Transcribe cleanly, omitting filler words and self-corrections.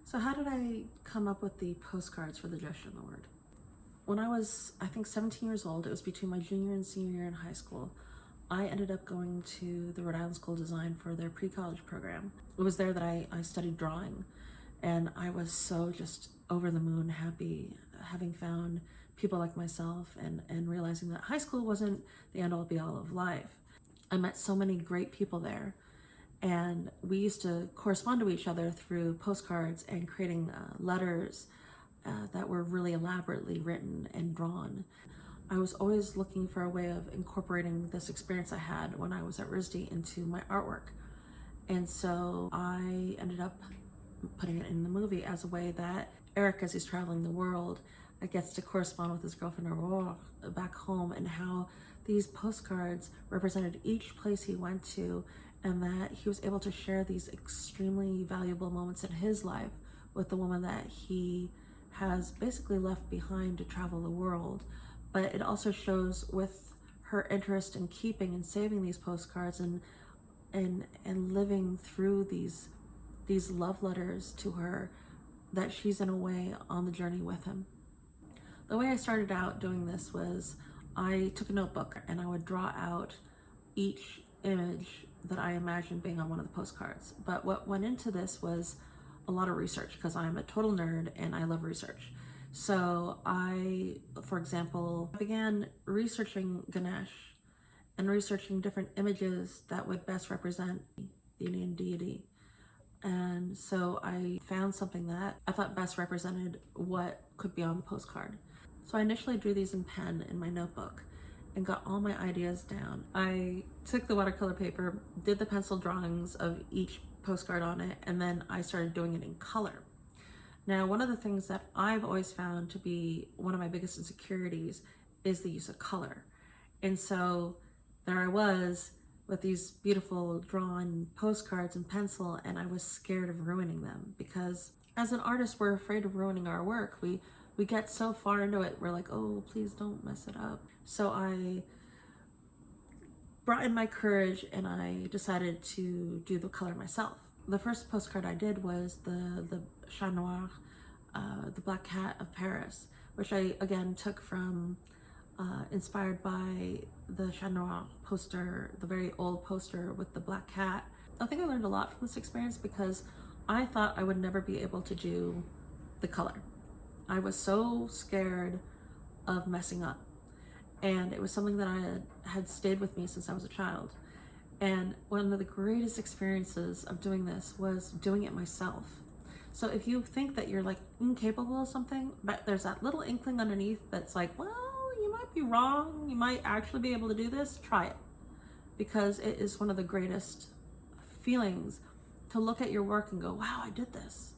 So how did I come up with the postcards for the gesture in the word? When I was, I think, 17 years old, it was between my junior and senior year in high school, I ended up going to the Rhode Island School of Design for their pre-college program. It was there that I studied drawing, and I was so just over the moon happy having found people like myself and realizing that high school wasn't the end-all be-all of life. I met so many great people there, and we used to correspond to each other through postcards and creating letters that were really elaborately written and drawn. I was always looking for a way of incorporating this experience I had when I was at RISD into my artwork. And so I ended up putting it in the movie as a way that Eric, as he's traveling the world, gets to correspond with his girlfriend Aurora back home, and how these postcards represented each place he went to, and that he was able to share these extremely valuable moments in his life with the woman that he has basically left behind to travel the world. But it also shows with her interest in keeping and saving these postcards and living through these love letters to her, that she's in a way on the journey with him. The way I started out doing this was I took a notebook and I would draw out each image that I imagined being on one of the postcards. But what went into this was a lot of research, because I'm a total nerd and I love research. So I, for example, began researching Ganesh and researching different images that would best represent the Indian deity. And so I found something that I thought best represented what could be on the postcard. So I initially drew these in pen in my notebook and got all my ideas down. I took the watercolor paper, did the pencil drawings of each postcard on it, and then I started doing it in color. Now, one of the things that I've always found to be one of my biggest insecurities is the use of color. And so there I was with these beautiful drawn postcards in pencil, and I was scared of ruining them, because as an artist, we're afraid of ruining our work. We get so far into it, we're like, oh, please don't mess it up. So I brought in my courage and I decided to do the color myself. The first postcard I did was the Chat Noir, the Black Cat of Paris, which I again took from, inspired by the Chat Noir poster, the very old poster with the black cat. I think I learned a lot from this experience, because I thought I would never be able to do the color. I was so scared of messing up, and it was something that I had stayed with me since I was a child. And one of the greatest experiences of doing this was doing it myself. So if you think that you're like incapable of something, but there's that little inkling underneath that's like, well, you might be wrong, you might actually be able to do this, try it. Because it is one of the greatest feelings to look at your work and go, wow, I did this.